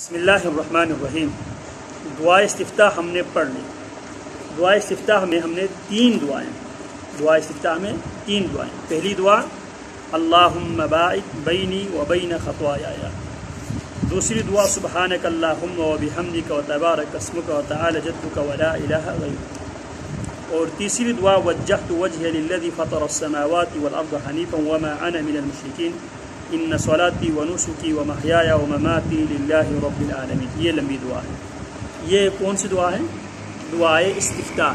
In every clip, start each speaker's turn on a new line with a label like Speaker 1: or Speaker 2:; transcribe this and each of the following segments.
Speaker 1: بسم اللہ الرحمن الرحیم۔ دعا استفتاح ہم نے پڑھ لی۔ دعا استفتاح میں ہم نے تین دعائیں پہلی دعا اللہم باعد بینی و بین خطایا، دوسری دعا سبحانک اللہم و بحمدک و تبارک اسمک و تعالی جدک و لا الہ غیرک، اور تیسری دعا وجہت وجہی للذی فطر السماوات والارض حنیفا وما انا من المشرکین ان صلاتی و نسکی و محیایا و مماتی للہ رب العالمین۔ یہ لمبی دعا ہے۔ یہ کون سی دعا ہے؟ دعائے استفتاح۔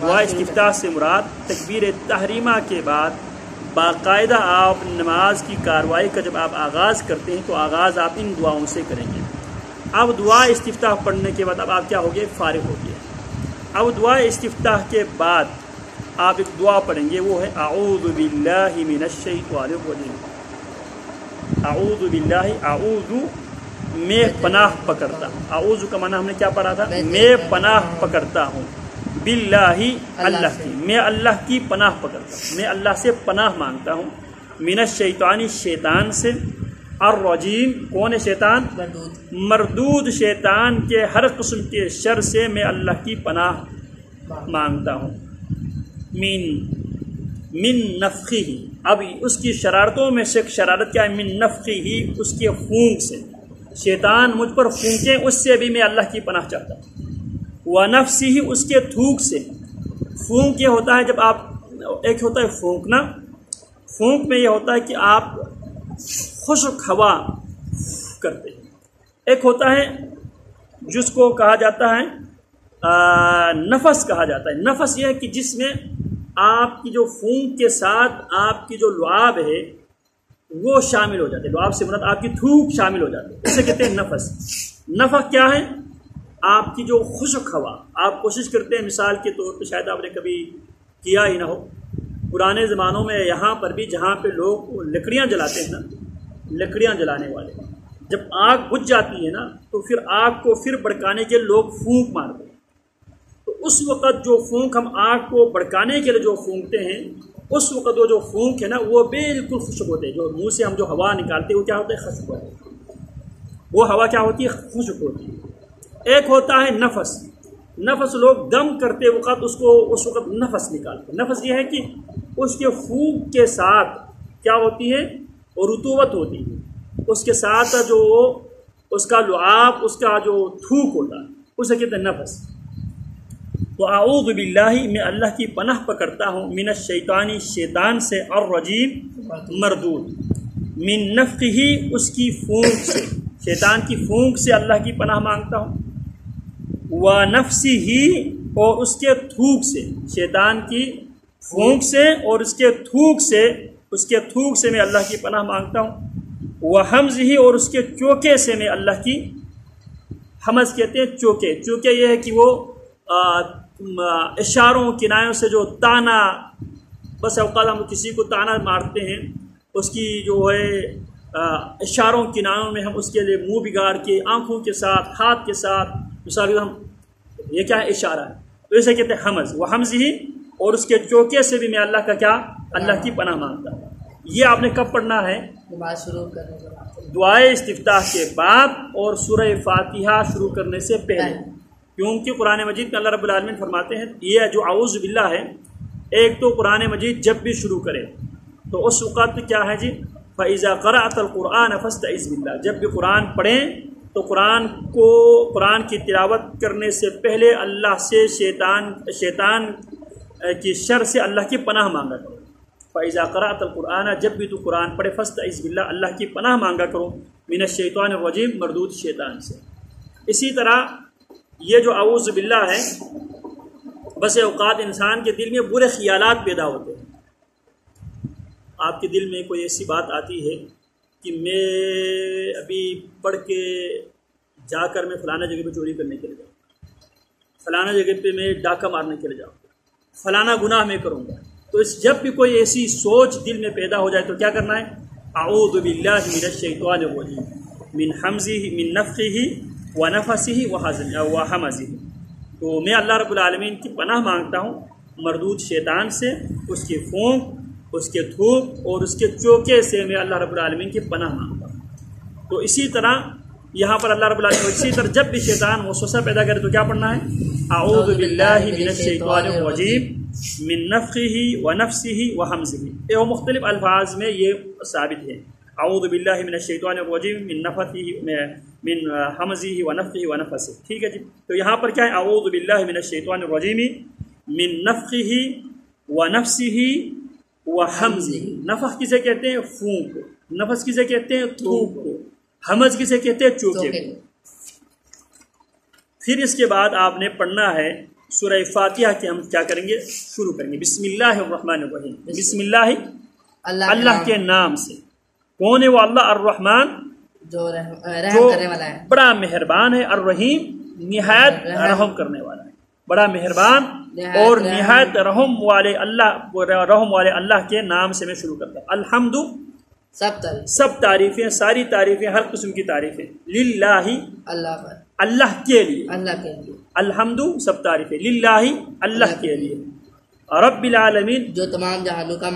Speaker 1: دعا استفتاح سے مراد تکبیر تحریمہ کے بعد باقاعدہ آپ نماز کی کارروائی کا جب آپ آغاز کرتے ہیں تو آغاز آپ ان دعاؤں سے کریں گے۔ اب دعا استفتاح پڑھنے کے بعد اب آپ کیا ہوگے؟ فارغ ہو گئے۔ اب دعا استفتاح کے بعد آپ ایک دعا پڑھیں گے، وہ ہے اعوذ باللہ من الشیطان الرجیم۔ اعوذ باللہ، اعوذ میں پناہ پکڑتا ہوں۔ اعوذ کا معنی ہم نے کیا پڑھا تھا؟ میں پناہ پکڑتا ہوں، باللہ اللہ کی، میں اللہ کی پناہ پکڑتا ہوں، میں اللہ سے پناہ مانگتا ہوں، من الشیطان شیطان سے، الرجیم کون ہے شیطان؟ مردود شیطان کے ہر قسم کے شر سے میں اللہ کی پناہ مانگتا ہوں، من نفخہ، اب اس کی شرارتوں میں سے شرارت کیا ہے؟ من نفخہ، اس کے پھونک سے، شیطان مجھ پر پھونکے اس سے بھی میں اللہ کی پناہ چاہتا ہوں، ونفسہ، اس کے تھوک سے۔ پھونک یہ ہوتا ہے جب آپ، ایک ہوتا ہے پھونکنا، پھونک میں یہ ہوتا ہے کہ آپ خشک ہوا کرتے ہیں، ایک ہوتا ہے جس کو کہا جاتا ہے نفس کہا جاتا ہے۔ نفس یہ ہے کہ جس میں آپ کی جو پھونک کے ساتھ آپ کی جو لعاب ہے وہ شامل ہو جاتے ہیں، لعاب سے مراد آپ کی تھوک شامل ہو جاتے ہیں، اسے کہتے ہیں نفس۔ نفخ کیا ہے؟ آپ کی جو خشک ہوا، آپ کوشش کرتے ہیں، مثال کے طور پہ شاید آپ نے کبھی کیا ہی نہ ہو، پرانے زمانوں میں یہاں پر بھی جہاں پہ لوگ لکڑیاں جلاتے ہیں نا، لکڑیاں جلانے والے جب آگ بجھ جاتی ہے نا تو پھر آگ کو پھر بھڑکانے کے لوگ پھونک مارتے ہیں، تو اس وقت جو پھونک ہم آگ کو بھڑکانے کے لیے جو پھونکتے ہیں، اس وقت وہ جو پھونک ہے نا وہ بالکل خشک ہوتے ہیں، جو منہ سے ہم جو ہوا نکالتے ہیں وہ کیا ہوتا ہے؟ خشک ہوتا ہے، وہ ہوا کیا ہوتی ہے؟ خشک ہوتی ہے۔ ایک ہوتا ہے نفس۔ نفس لوگ دم کرتے وقت اس وقت نفس نکالتے ہیں۔ نفس یہ ہے کہ اس کے پھونک کے ساتھ کیا ہوتی ہے؟ رطوبت ہوتی ہے، اس کے ساتھ جو اس کا لعاب، اس کا جو تھوک ہوتا ہے اسے کہتے ہیں نفس۔ تو اعوذ باللہ، میں اللہ کی پناہ پکڑتا ہوں، من الشیطان شیطان سے، الرجیم مردود، من نفخہ اس کی پھونک سے، شیطان کی پھونک سے اللہ کی پناہ مانگتا ہوں، ونفسہ اور اس کے تھوک سے، شیطان کی پھونک سے اور اس کے تھوک سے میں اللہ کی پناہ مانگتا ہوں، وحمزہ اور اس کے چوکے سے میں اللہ کی، حمز کہتے ہیں چوکے، چوکے یہ ہے کہ وہ اشاروں کنایوں سے جو تانا، بس اوقات ہم کسی کو تانا مارتے ہیں، اس کی جو ہے اشاروں کنایوں میں ہم اس کے لیے منہ بگاڑ کے، آنکھوں کے ساتھ، ہاتھ کے ساتھ، مثال کے ہم یہ کیا ہے؟ اشارہ ہے، تو اسے کہتے ہیں حمز، وحمزہ اور اس کے چوکے سے بھی میں اللہ کا کیا؟ اللہ کی پناہ مانگتا ہوں۔ یہ آپ نے کب پڑھنا ہے؟ دعائے استفتاح کے بعد اور سورہ فاتحہ شروع کرنے سے پہلے، کیونکہ قرآن مجید میں اللہ رب العالمین فرماتے ہیں یہ جو اعوذ باللہ ہے، ایک تو قرآن مجید جب بھی شروع کرے تو اس وقت کیا ہے جی؟ فَإِذَا قَرَأْتَ الْقُرْآنَ فَاسْتَعِذْ بِاللَّهِ، جب بھی قرآن پڑھیں تو قرآن کی تلاوت کرنے سے پہلے اللہ سے شیطان کی شر سے اللہ کی پناہ مانگا کرو۔ فَإِذَا قَرَأْتَ الْقُرْآنَ، جب بھی تو قرآن پڑھے، فَاسْتَعِذْ بِاللَّهِ، اللہ کی پناہ مانگا کرو، من الشیطان الرجیم مردود شیطان سے۔ اسی طرح یہ جو اعوذ باللہ ہے، بس اوقات انسان کے دل میں برے خیالات پیدا ہوتے ہیں۔ آپ کے دل میں کوئی ایسی بات آتی ہے کہ میں ابھی پڑھ کے جا کر میں فلانا جگہ پہ چوری کرنے کے لیے جاؤں گا، فلانا جگہ پہ میں ڈاکہ مارنے کے لیے جاؤں گا، فلانا گناہ میں کروں گا، تو جب بھی کوئی ایسی سوچ دل میں پیدا ہو جائے تو کیا کرنا ہے؟ اعوذ باللہ من الشیطان الرجیم، من حمزہ، من نفخہ ونفسہ وحمزہ، تو میں اللہ رب العالمین کی پناہ مانگتا ہوں مردود شیطان سے، اس کی پھونک، اس کے تھوک اور اس کے چوکے سے میں اللہ رب العالمین کی پناہ مانگتا ہوں۔ تو اسی طرح یہاں پر اللہ رب العالمین اسی طرح جب بھی شیطان وسوسہ پیدا کرے تو کیا پڑھنا ہے؟ اعوذ باللہ من الشیطان الرجیم من نفخہ ونفثہ وہمزہ. یہ مختلف الفاظ میں یہ ثابت ہے. اعوذ باللہ من الشیطان الرجیم من حمزہ ونفخہ ونفثہ. ٹھیک ہے جی. تو یہاں پر کیا ہے؟ اعوذ باللہ من الشیطان الرجیم من نفخہ ونفثہ وحمزہ. نفخ کسے کہتے ہیں؟ پھونک. نفس کسے کہتے ہیں؟ تھوک کو. حمز کسے کہتے ہیں؟ چوکے کو. پھر اس کے بعد آپ نے پڑھنا ہے سورہ فاتحہ کے. ہم کیا کریں گے؟ شروع کریں گے بسم اللہ الرحمن الرحیم. بسم اللہ اللہ کے نام سے. کون ہے وہ اللہ؟ الرحمن جو بڑا مہربان ہے، الرحیم نہایت رحم کرنے والا ہے. بڑا مہربان اور نہایت رحم والے اللہ کے نام سے میں شروع کرتا ہوں. الحمد سب تعریفیں، ساری تعریفیں، ہر قسم کی تعریفیں للہ اللہ کے لیے. الحمد سب تعریفیں للہ اللہ کے لیے. رب العالمین
Speaker 2: جو تمام جہانوں کا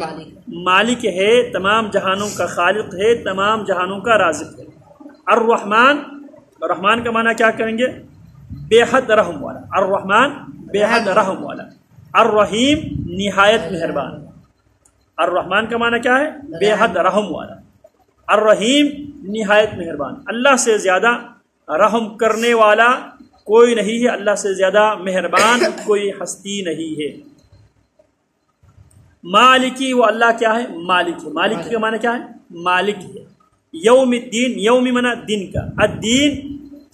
Speaker 1: مالک ہے، تمام جہانوں کا خالق ہے، تمام جہانوں کا رازق ہے. الرحمن، رحمان کا معنی کیا کریں گے؟ بے حد رحم والا. الرحمن بے حد رحم والا. الرحیم نہایت مہربان. الرحمن کا معنی کیا ہے؟ بے حد رحم والا. الرحیم نہایت مہربان. اللہ سے زیادہ رحم کرنے والا کوئی نہیں ہے، اللہ سے زیادہ مہربان کوئی ہستی نہیں ہے. مالکی، وہ اللہ کیا ہے؟ مالک ہے. مالکی کا معنی کیا ہے؟ مالک ہے. یوم الدین، یوم منا دن کا، الدین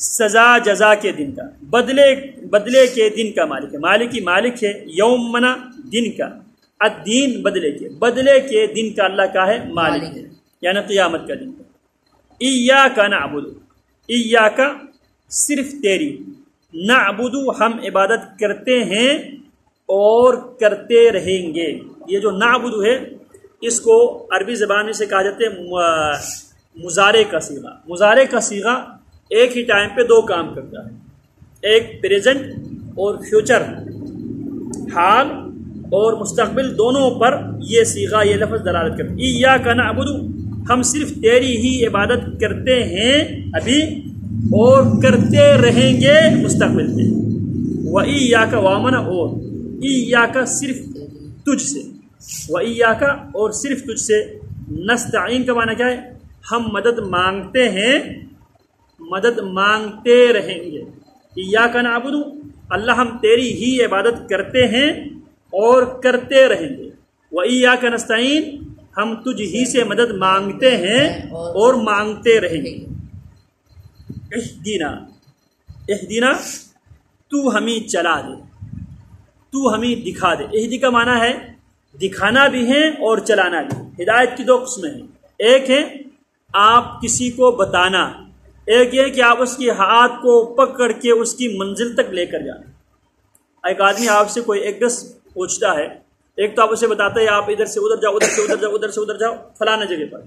Speaker 1: سزا جزا کے دن کا، بدلے کے دن کا مالک ہے. مالکی مالک ہے. یوم منا دن کا، الدین بدلے کے دن کا اللہ کا ہے مالک ہے، یعنی قیامت کا دن کا. ایاک نعبد، ایاک صرف تیری، نعبد ہم عبادت کرتے ہیں اور کرتے رہیں گے. یہ جو نعبد ہے اس کو عربی زبان میں سے کہا جاتا ہے مضارع کا صیغہ. مضارع کا صیغہ ایک ہی ٹائم پہ دو کام کرتا ہے. ایک پریزنٹ اور فیوچر، حال اور مستقبل دونوں پر یہ صیغہ، یہ لفظ دلالت کرتا ہے. ایاک نعبد، ہم صرف تیری ہی عبادت کرتے ہیں ابھی اور کرتے رہیں گے مستقبل میں. وَإِيَّاكَ وَامَنَ، اور ایاک صرف تجھ سے، وَإِيَّاكَ اور صرف تجھ سے، نستعین کا معنی کیا ہے؟ ہم مدد مانگتے ہیں، مدد مانگتے رہیں گے. ایاک نعبد، اللہ ہم تیری ہی عبادت کرتے ہیں اور کرتے رہیں گے. وَإِيَّاكَ نستعین، ہم تجھ ہی سے مدد مانگتے ہیں اور مانگتے رہیں گے. اہدنا، اہدنا تو ہمیں چلا دے، تو ہمیں دکھا دے. اہدی کا معنی ہے دکھانا بھی ہے اور چلانا بھی. ہدایت کی دو قسمیں ہیں. ایک ہے آپ کسی کو بتانا، ایک یہ کہ آپ اس کی ہاتھ کو پکڑ کے اس کی منزل تک لے کر جانا. ایک آدمی آپ سے کوئی ایڈریس پوچھتا ہے، ایک تو آپ اسے بتاتا ہے آپ ادھر سے ادھر جاؤ، ادھر سے ادھر جاؤ، ادھر سے ادھر جاؤ، فلانا جگہ پر.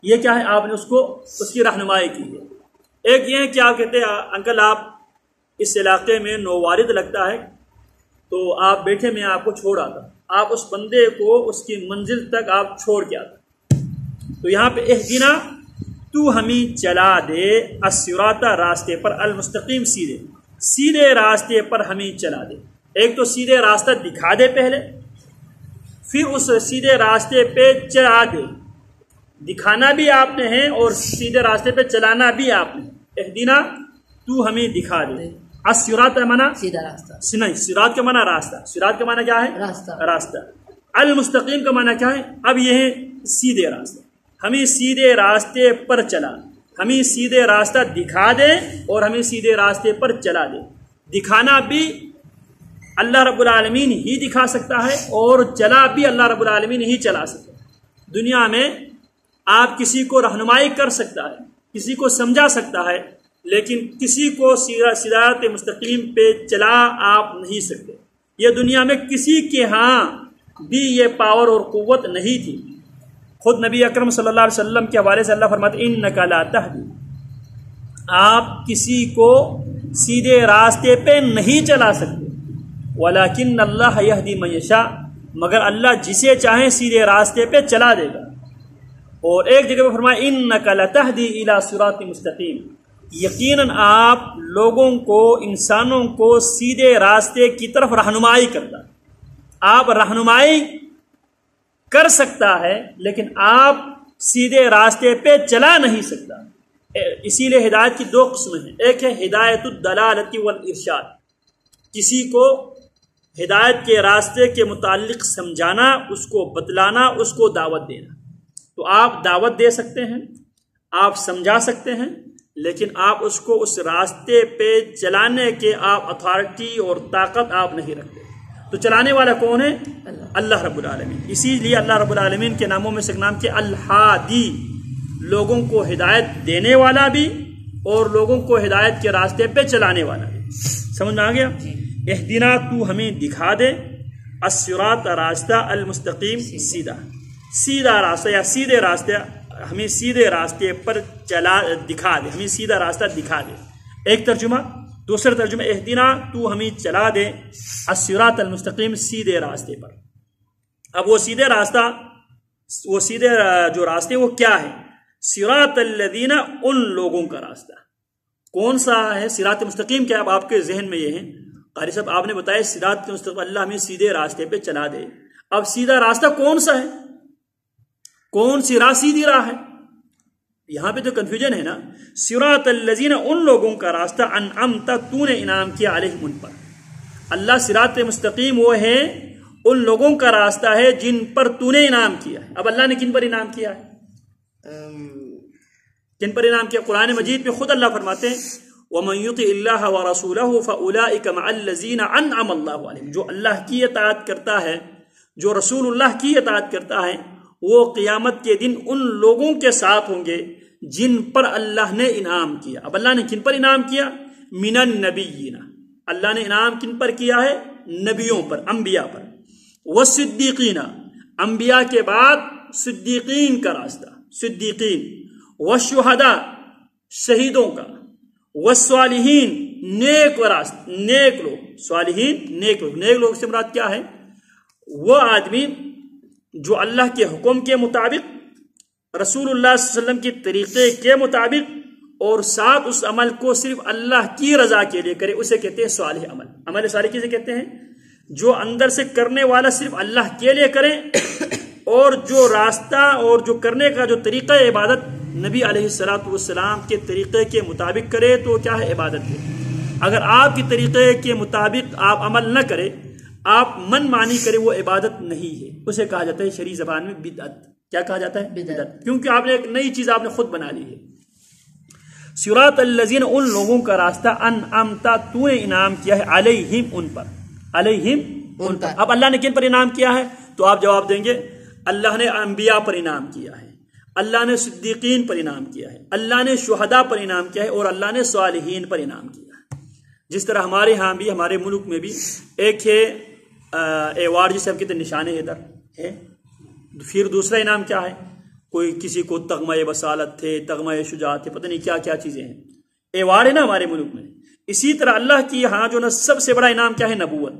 Speaker 1: یہ کیا ہے؟ آپ نے اس کی رہنمائی کی ہے. ایک یہ ہے کہ آپ کہتے ہیں انکل آپ اس علاقے میں نووارد لگتا ہے تو آپ بیٹھے، میں آپ کو چھوڑ آتا. آپ اس بندے کو اس کی منزل تک آپ چھوڑ کے آتا. تو یہاں پہ اہدنا تو ہمیں چلا دے، الصراط راستے پر، المستقیم سیدھے راستے پر ہمیں چلا دے. ایک تو سیدھے راستہ دکھا دے پہلے، پھر اس سیدھے راستے پہ چلا دے. دکھانا بھی آپ نے ہے اور سیدھے راستے پہ چلانا بھی آپ نے. اہدنا تو ہمیں دکھا دے. الصراط کا معنی
Speaker 2: سیدھا راستہ
Speaker 1: نہیں، صراط کا معنی راستہ. صراط کا معنی کیا ہے؟ راستہ. المستقیم کا معنی کیا ہے؟ اب یہ ہے سیدھے راستہ. ہمیں سیدھے راستے پر چلا، ہمیں سیدھے راستہ دکھا دے اور ہمیں سیدھے راستے پر چلا دے. دکھانا بھی اللہ رب العالمین ہی دکھا سکتا ہے اور چلا بھی اللہ رب العالمین ہی چلا سکتا ہے. دنیا میں آپ کسی کو رہنمائی کر سکتا ہے، کسی کو سمجھا سکتا ہے، لیکن کسی کو صراط مستقیم پہ چلا آپ نہیں سکتے. یہ دنیا میں کسی کے ہاں بھی یہ پاور اور قوت نہیں تھی. خود نبی اکرم صلی اللہ علیہ وسلم کے حوالے سے اللہ فرماتے ہیں انک لا تہدی، آپ کسی کو سیدھے راستے پہ نہیں چلا سکتے. ولیکن اللہ یہدی من یشاء، مگر اللہ جسے چاہے سیدھے راستے پہ چلا دے گا. اور ایک جگہ پہ فرمایا انک لتہدی الی صراط مستقیم، یقیناً آپ لوگوں کو، انسانوں کو سیدھے راستے کی طرف رہنمائی کرتا ہے۔ آپ رہنمائی کر سکتا ہے لیکن آپ سیدھے راستے پہ چلا نہیں سکتا۔ اسی لیے ہدایت کی دو قسمیں ہیں، ایک ہے ہدایت الدلالۃ والارشاد، کسی کو ہدایت کے راستے کے متعلق سمجھانا، اس کو بتلانا، اس کو دعوت دینا۔ تو آپ دعوت دے سکتے ہیں، آپ سمجھا سکتے ہیں، لیکن آپ اس کو اس راستے پہ چلانے کے آپ اتھارٹی اور طاقت آپ نہیں رکھتے۔ تو چلانے والا کون ہے؟ اللہ رب العالمین۔ اسی لیے اللہ رب العالمین کے ناموں میں سے ایک نام کہ الہادی، لوگوں کو ہدایت دینے والا بھی اور لوگوں کو ہدایت کے راستے پہ چلانے والا بھی۔ سمجھ میں آ گیا؟ اہدنا، تو ہمیں دکھا دے، الصراط، راستہ، المستقیم، سیدھا، سیدھا راستہ یا سیدھے راستے، ہمیں سیدھے راستے پر دکھا دے، ہمیں سیدھا راستہ دکھا دے، ایک ترجمہ۔ دوسرا ترجمہ اہدنا، تو ہمیں چلا دے، الصراط المستقیم، سیدھے راستے پر۔ اب وہ سیدھے راستہ، وہ سیدھے جو راستے وہ کیا ہے؟ صراط الذین، ان لوگوں کا راستہ۔ کون سا ہے صراط مستقیم؟ کیا اب آپ کے ذہن میں یہ ہے؟ قاری صاحب آپ نے بتایا صراط مستقیم، اللہ ہمیں سیدھے راستے پہ چلا دے۔ اب سیدھا راستہ کون سا ہے؟ کون سی راہ سیدھی راہ ہے؟ یہاں پہ تو کنفیوژن ہے نا۔ صراط الذین، ان لوگوں کا راستہ، انعمت، تو نے انعام کیا، علیہم، ان پر۔ اللہ صراط مستقیم وہ ہے، ان لوگوں کا راستہ ہے جن پر تو نے انعام کیا ہے۔ اب اللہ نے کن پر انعام کیا ہے؟ کن پر انعام کیا؟ قرآن مجید میں خود اللہ فرماتے ہیں وَمَن يُطِعِ اللَّهَ وَرَسُولَهُ فَأُولَٰئِكَ مَعَ الَّذِينَ أَنْعَمَ اللَّهُ عَلَيْهِمْ، جو اللہ کی اطاعت کرتا ہے، جو رسول اللہ کی اطاعت کرتا ہے، وہ قیامت کے دن ان لوگوں کے ساتھ ہوں گے جن پر اللہ نے انعام کیا۔ اب اللہ نے کن پر انعام کیا؟ من النبیین، اللہ نے انعام کن پر کیا ہے؟ نبیوں پر، انبیاء پر۔ والصدیقین، انبیاء کے بعد صدیقین کا راستہ، صدیقین۔ والشہداء، شہیدوں کا۔ والصالحین، نیک راستہ، نیک لوگ، صالحین نیک لوگ۔ نیک لوگ سے مراد کیا ہے؟ وہ آدمی جو اللہ کے حکم کے مطابق، رسول اللہ صلی اللہ علیہ وسلم کے طریقے کے مطابق، اور ساتھ اس عمل کو صرف اللہ کی رضا کے لیے کرے، اسے کہتے ہیں صالح عمل۔ عمل صالح کسے کہتے ہیں؟ جو اندر سے کرنے والا صرف اللہ کے لیے کرے، اور جو راستہ اور جو کرنے کا جو طریقہ عبادت نبی علیہ السلام کے طریقے کے مطابق کرے، تو کیا ہے؟ عبادت ہے۔ اگر آپ کے طریقے کے مطابق آپ عمل نہ کرے، آپ من مانی کرے، وہ عبادت نہیں ہے، اسے کہا جاتا ہے شرعی زبان میں بدعت۔ کیا کہا جاتا ہے؟ بدعت، کیونکہ آپ نے ایک نئی چیز آپ نے خود بنا لی ہے۔ صراط الذین، ان لوگوں کا راستہ، انعمت، تو نے انعام کیا ہے، علیہم، ان پر، علیہم، ان پر۔ اب اللہ نے کن پر انعام کیا ہے؟ تو آپ جواب دیں گے اللہ نے انبیاء پر انعام کیا ہے، اللہ نے صدیقین پر انعام کیا ہے، اللہ نے شہداء پر انعام کیا ہے، اور اللہ نے صالحین پر انعام کیا ہے۔ جس طرح ہمارے ہاں بھی، ہمارے ملک میں بھی ایک ہے ایوارڈ، جسے ہم کہتے ہیں نشان حیدر ہے۔ پھر دوسرا انعام کیا ہے؟ کوئی کسی کو تغمہ بصالت تھے، تغمہ شجاعت تھے، پتہ نہیں کیا کیا چیزیں ہیں، ایوارڈ ہے نا ہمارے ملک میں۔ اسی طرح اللہ کی ہاں جو نا سب سے بڑا انعام کیا ہے؟ نبوت۔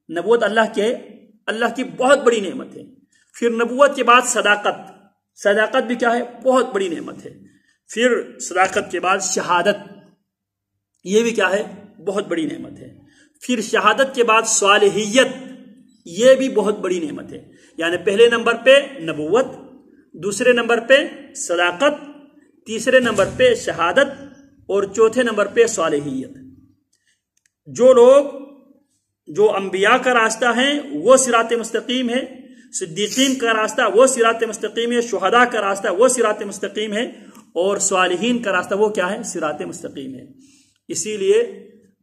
Speaker 1: نبوت اللہ کی بہت بڑی نعمت ہے۔ پھر نبوت کے بعد صداقت، صداقت بھی کیا ہے؟ بہت بڑی نعمت ہے۔ پھر صداقت کے بعد شہادت، یہ بھی کیا ہے؟ بہت بڑی نعمت ہے۔ پھر شہادت کے بعد صالحیت، یہ بھی بہت بڑی نعمت ہے۔ یعنی پہلے نمبر پہ نبوت، دوسرے نمبر پہ صداقت، تیسرے نمبر پہ شہادت، اور چوتھے نمبر پہ صالحیت۔ جو لوگ جو انبیاء کا راستہ ہیں وہ صراط مستقیم ہے، صدیقین کا راستہ وہ صراط مستقیم ہے، شہداء کا راستہ وہ صراط مستقیم ہے، اور صالحین کا راستہ وہ کیا ہے؟ صراط مستقیم ہے۔ اسی لیے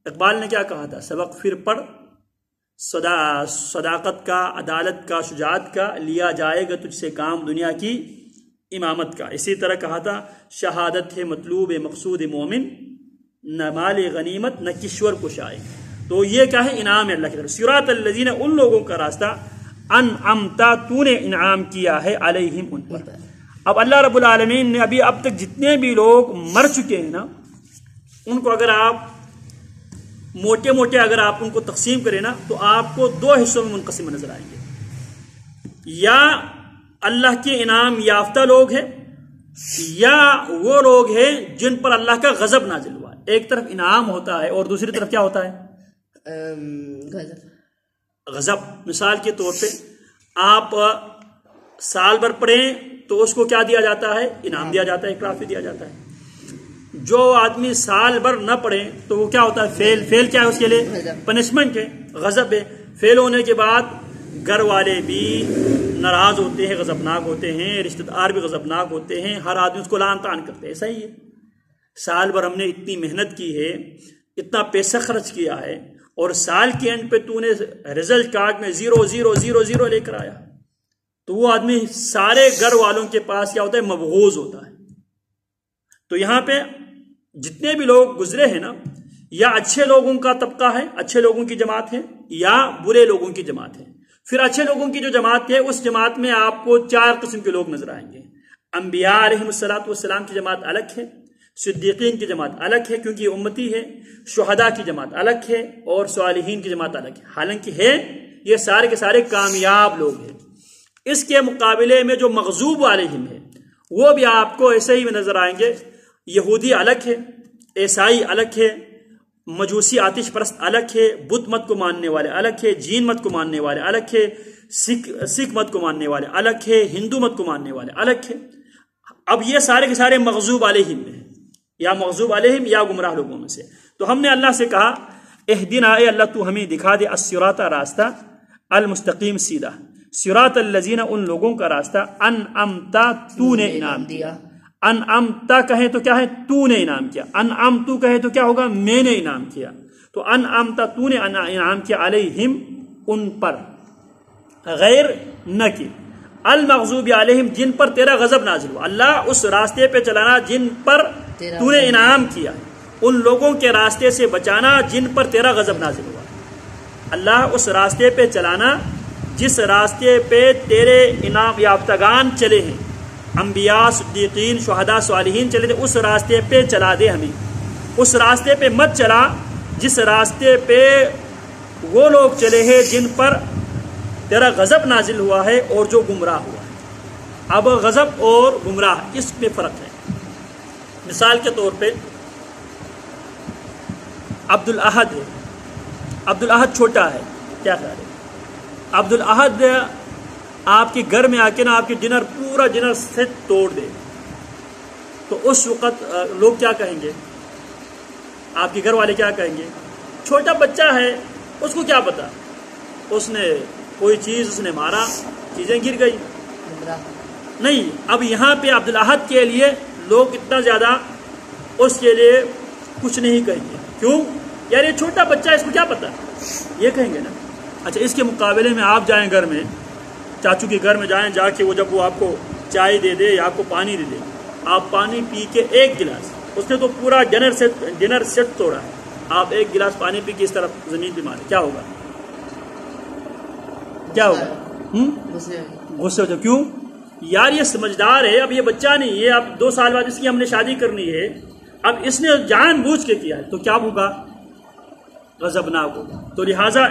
Speaker 1: اقبال نے کیا کہا تھا؟ سبق پھر پڑھ، صداقت کا، عدالت کا، شجاعت کا، لیا جائے گا تجھ سے کام دنیا کی امامت کا۔ اسی طرح کہا تھا شہادت ہے مطلوب مقصود مومن، نہ مال غنیمت نہ کشور کشائے۔ تو یہ کیا ہے؟ انعام ہے اللہ کی طرف۔ صراط الذین، ان لوگوں کا راستہ، انعمتا، تو نے انعام کیا ہے، علیہم، ان پر۔ اب اللہ رب العالمین نے اب تک جتنے بھی لوگ مر چکے ہیں نا، ان کو اگر آپ موٹے موٹے اگر آپ ان کو تقسیم کریں نا، تو آپ کو دو حصوں میں منقسم نظر آئیں گے۔ یا اللہ کے انعام یافتہ لوگ ہیں، یا وہ لوگ ہیں جن پر اللہ کا غضب نازل ہوا. ایک طرف انعام ہوتا ہے اور دوسری طرف کیا ہوتا ہے؟ غضب. مثال کے طور پہ آپ سال بھر پڑھیں تو اس کو کیا دیا جاتا ہے؟ انعام دیا جاتا ہے، ٹرافی دیا جاتا ہے. جو آدمی سال بھر نہ پڑھے تو وہ کیا ہوتا ہے؟ فیل. فیل کیا ہے اس کے لیے؟ پنشمنٹ ہے، غضب ہے. فیل ہونے کے بعد گھر والے بھی ناراض ہوتے ہیں، غضبناک ہوتے ہیں، رشتہ دار بھی غضبناک ہوتے ہیں، ہر آدمی اس کو لعن طعن کرتے ہیں. ایسا ہی ہے، سال بھر ہم نے اتنی محنت کی ہے، اتنا پیسہ خرچ کیا ہے، اور سال کے اینڈ پہ تو نے رزلٹ کارڈ میں 0 لے کر آیا، تو وہ آدمی سارے گھر والوں کے پاس کیا ہوتا ہے؟ مبغوض ہوتا ہے. تو یہاں پہ جتنے بھی لوگ گزرے ہیں نا، یا اچھے لوگوں کا طبقہ ہے، اچھے لوگوں کی جماعت ہے، یا برے لوگوں کی جماعت ہے. پھر اچھے لوگوں کی جو جماعت ہے، اس جماعت میں آپ کو 4 قسم کے لوگ نظر آئیں گے. انبیاء علیہم السلام کی جماعت الگ ہے، صدیقین کی جماعت الگ ہے کیونکہ یہ امتی ہے، شہداء کی جماعت الگ ہے، اور صالحین کی جماعت الگ ہے. حالانکہ ہے یہ سارے کے سارے کامیاب لوگ ہیں. اس کے مقابلے میں جو مغضوب علیہم ہے وہ بھی آپ کو ایسے ہی میں نظر آئیں گے. یہودی الگ ہے، عیسائی الگ ہے، مجوسی آتش پرست الگ ہے، بدھ مت کو ماننے والے الگ ہے، جین مت کو ماننے والے الگ ہے، سکھ مت کو ماننے والے الگ ہے، ہندو مت کو ماننے والے الگ ہے. اب یہ سارے کے سارے مغضوب علیہم میں ہیں، یا مغضوب علیہم یا گمراہ لوگوں میں سے. تو ہم نے اللہ سے کہا اہدنا، اے اللہ تو ہمیں دکھا دے، الصراط راستہ، المستقیم سیدھا، صراط الذین ان لوگوں کا راستہ، انعمتا تو نے انعام دیا. انعمتا کہیں تو کیا ہے؟ تو نے انعام کیا. انعمتو کہے تو کیا ہوگا؟ میں نے انعام کیا. تو انعمتا تو نے انعام کیا، علیہم ان پر، غیر نہ کی، المغضوب علیہم جن پر تیرا غضب نازل ہوا. اللہ اس راستے پہ چلانا جن پر تو نے انعام کیا، ان لوگوں کے راستے سے بچانا جن پر تیرا غضب نازل ہوا. اللہ اس راستے پہ چلانا جس راستے پہ تیرے انعام یافتگان چلے ہیں، انبیاء، صدیقین، شہداء، صالحین چلے تھے، اس راستے پہ چلا دے ہمیں. اس راستے پہ مت چلا جس راستے پہ وہ لوگ چلے ہیں جن پر تیرا غضب نازل ہوا ہے اور جو گمراہ ہوا ہے. اب غضب اور گمراہ اس میں فرق ہے. مثال کے طور پہ عبد الاحد ہے، عبد الاحد چھوٹا ہے، کیا خیال ہے؟ عبد الاحد آپ کے گھر میں آ کے نا آپ کے ڈنر، پورا ڈنر سیٹ توڑ دے، تو اس وقت لوگ کیا کہیں گے؟ آپ کے گھر والے کیا کہیں گے؟ چھوٹا بچہ ہے، اس کو کیا پتا، اس نے کوئی چیز اس نے مارا، چیزیں گر گئی. نہیں، اب یہاں پہ عبد الاحد کے لیے لوگ اتنا زیادہ اس کے لیے کچھ نہیں کہیں گے. کیوں؟ یار یہ چھوٹا بچہ ہے، اس کو کیا پتا، یہ کہیں گے نا. اچھا، اس کے مقابلے میں آپ جائیں گھر میں، چاچو کے گھر میں جائیں، جا کے وہ جب وہ آپ کو چائے دے دے یا آپ کو پانی دے دے، آپ پانی پی کے ایک گلاس، اس نے تو پورا ڈنر سیٹ توڑا ہے، آپ ایک گلاس پانی پی کے اس طرف زمین پہ مارے، کیا ہوگا؟ کیا ہوگا؟ غصے ہو جائے. کیوں؟ یار یہ سمجھدار ہے، اب یہ بچہ نہیں ہے، اب 2 سال بعد اس کی ہم نے شادی کرنی ہے، اب اس نے جان بوجھ کے کیا ہے، تو کیا ہوگا؟ غضبناک ہوگا. تو لہٰذا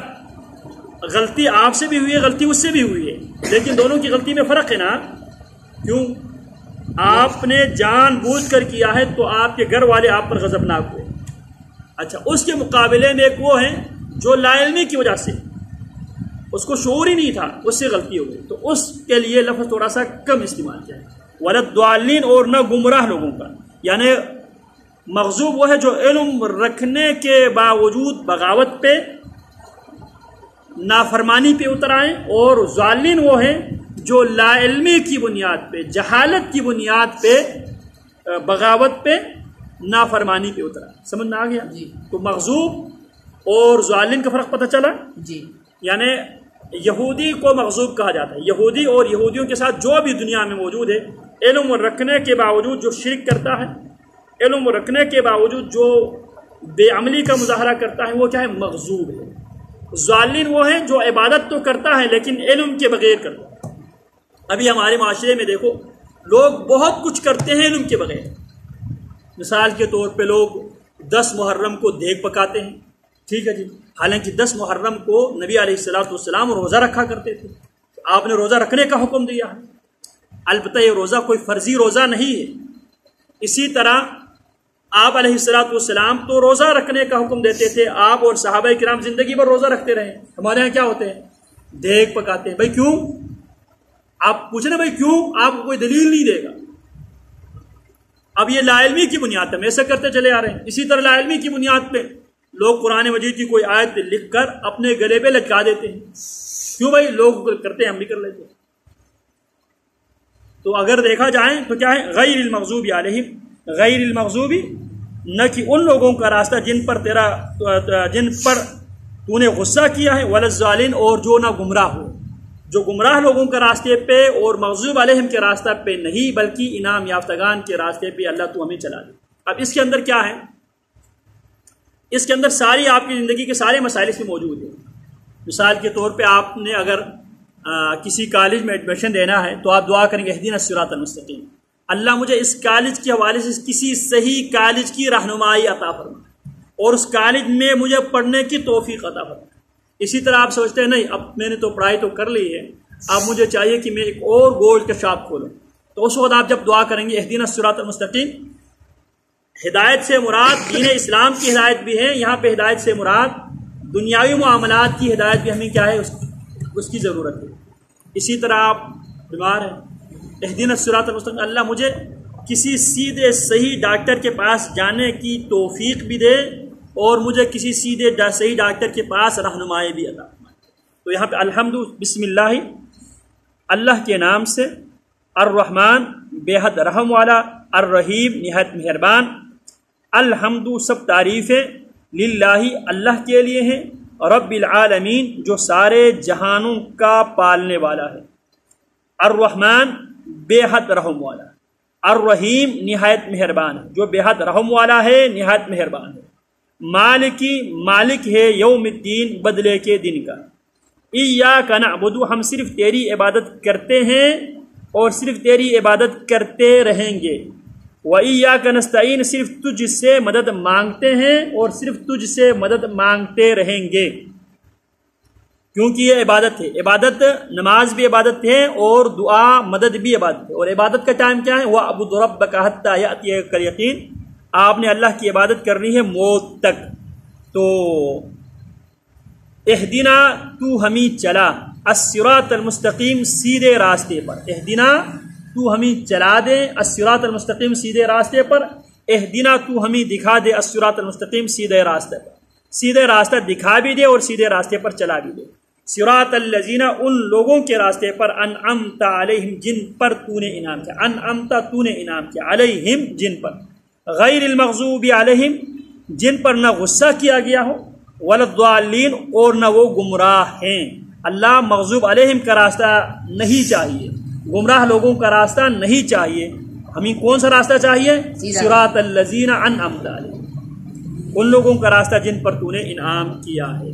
Speaker 1: غلطی آپ سے بھی ہوئی ہے، غلطی اس سے بھی ہوئی ہے، لیکن دونوں کی غلطی میں فرق ہے نا. کیوں؟ آپ نے جان بوجھ کر کیا ہے تو آپ کے گھر والے آپ پر غضبناک ہوئے. اچھا، اس کے مقابلے میں ایک وہ ہے جو لا علمی کی وجہ سے، اس کو شعور ہی نہیں تھا، اس سے غلطی ہو گئی، تو اس کے لیے لفظ تھوڑا سا کم استعمال کیا ہے. ولضالین، اور نہ گمراہ لوگوں کا. یعنی مغضوب وہ ہے جو علم رکھنے کے باوجود بغاوت پہ، نافرمانی پہ اتر آئیں، اور ضالین وہ ہیں جو لا علمی کی بنیاد پہ، جہالت کی بنیاد پہ، بغاوت پہ، نافرمانی پہ اتر آئیں. سمجھ میں آ گیا؟
Speaker 2: جی.
Speaker 1: تو مغضوب اور ضالین کا فرق پتہ چلا.
Speaker 2: جی.
Speaker 1: یعنی یہودی کو مغضوب کہا جاتا ہے، یہودی اور یہودیوں کے ساتھ جو بھی دنیا میں موجود ہے، علم رکھنے کے باوجود جو شرک کرتا ہے، علم رکھنے کے باوجود جو بے عملی کا مظاہرہ کرتا ہے، وہ کیا ہے؟ مغضوب ہے. ضالین وہ ہیں جو عبادت تو کرتا ہے لیکن علم کے بغیر کرتا ہے. ابھی ہمارے معاشرے میں دیکھو، لوگ بہت کچھ کرتے ہیں علم کے بغیر. مثال کے طور پہ لوگ 10 محرم کو دیگ پکاتے ہیں، ٹھیک ہے جی، حالانکہ 10 محرم کو نبی علیہ السلام روزہ رکھا کرتے تھے، آپ نے روزہ رکھنے کا حکم دیا ہے. البتہ یہ روزہ کوئی فرضی روزہ نہیں ہے۔ اسی طرح آپ علیہ السلام تو روزہ رکھنے کا حکم دیتے تھے، آپ اور صحابہ کرام زندگی بھر روزہ رکھتے رہے۔ ہمارے ہاں کیا ہوتے ہیں؟ دیگ پکاتے ہیں۔ بھائی کیوں؟ آپ پوچھیں بھائی کیوں؟ آپ کو کوئی دلیل نہیں دے گا۔ اب یہ لا علمی کی بنیاد پہ ہم ایسا کرتے چلے آ رہے ہیں۔ اسی طرح لا علمی کی بنیاد پہ لوگ قرآن مجید کی کوئی آیت لکھ کر اپنے گلے پہ لٹکا دیتے ہیں۔ کیوں بھائی؟ لوگ کرتے ہیں، ہم بھی کر لیتے ہیں۔ تو اگر دیکھا جائے تو کیا ہے؟ غیر المغضوب علیہم، غیر المغضوب نہ کہ ان لوگوں کا راستہ جن پر تو نے غصہ کیا ہے، ولا الضالین اور جو نہ گمراہ ہو، جو گمراہ لوگوں کے راستے پہ اور مغضوب علیہم کے راستہ پہ نہیں بلکہ انعام یافتگان کے راستے پہ اللہ تو ہمیں چلا دے۔ اب اس کے اندر کیا ہے؟ اس کے اندر ساری آپ کی زندگی کے سارے مسائل اس میں موجود ہیں۔ مثال کے طور پہ آپ نے اگر کسی کالج میں ایڈمیشن دینا ہے تو آپ دعا کریں گے اہدنا الصراط المستقیم، اللہ مجھے اس کالج کے حوالے سے کسی صحیح کالج کی رہنمائی عطا فرما اور اس کالج میں مجھے پڑھنے کی توفیق عطا فرما۔ اسی طرح آپ سوچتے ہیں نہیں اب میں نے تو پڑھائی تو کر لی ہے، اب مجھے چاہیے کہ میں ایک اور گولڈ کا شاپ کھولوں، تو اس وقت آپ جب دعا کریں گے اہدنا الصراط المستقیم، ہدایت سے مراد دین اسلام کی ہدایت بھی ہے، یہاں پہ ہدایت سے مراد دنیاوی معاملات کی ہدایت بھی ہمیں کیا ہے اس کی ضرورت ہے۔ اسی طرح آپ بیمار ہیں، اہدنا الصراط المستقیم، اللہ مجھے کسی سیدھے صحیح ڈاکٹر کے پاس جانے کی توفیق بھی دے اور مجھے کسی سیدھے صحیح ڈاکٹر کے پاس رہنمائی بھی عطا فرمائے۔ تو یہاں پہ الحمد بسم اللہ، اللہ کے نام سے، الرحمن بے حد رحم والا، الرحیم نہایت مہربان، الحمد سب تعریفیں، للہ اللہ کے لیے ہیں، رب العالمین جو سارے جہانوں کا پالنے والا ہے، الرحمن بے حد رحم والا، الرحیم نہایت مہربان ہے، جو بے حد رحم والا ہے نہایت مہربان ہے، مالکی مالک ہے یوم الدین بدلے کے دن کا، ایاک نعبد ہم صرف تیری عبادت کرتے ہیں اور صرف تیری عبادت کرتے رہیں گے، وَإِيَّاكَ نَسْتَعِينُ صرف تجھ سے مدد مانگتے ہیں اور صرف تجھ سے مدد مانگتے رہیں گے، کیونکہ یہ عبادت ہے، عبادت نماز بھی عبادت ہے اور دعا مدد بھی عبادت ہے، اور عبادت کا ٹائم کیا ہے؟ وَاعْبُدْ رَبَّكَ حَتَّى يَأْتِيَكَ الْيَقِينُ، آپ نے اللہ کی عبادت کرنی ہے موت تک۔ تو اہدنا تو ہمیں چلا، الصراط المستقیم سیدھے راستے پر، اہدنا تو ہمیں چلا دے الصراط المستقیم سیدھے راستے پر، اہدنا تو ہمیں دکھا دے الصراط المستقیم سیدھے راستے پر، سیدھے راستہ دکھا بھی دے اور سیدھے راستے پر چلا بھی دے، صراط الذین ان لوگوں کے راستے پر، انعمت علیہم جن پر تو نے انعام کیا، انعمت تو نے انعام کیا، علیہم جن پر، غیر المغضوب علیہم جن پر نہ غصہ کیا گیا ہو، ولا الضالین اور نہ وہ گمراہ ہیں۔ اللہ مغضوب علیہم کا راستہ نہیں چاہیے، گمراہ لوگوں کا راستہ نہیں چاہیے، ہمیں کون سا راستہ چاہیے؟ صراط الذین انعمت علیہم، ان لوگوں کا راستہ جن پر تو نے انعام کیا ہے۔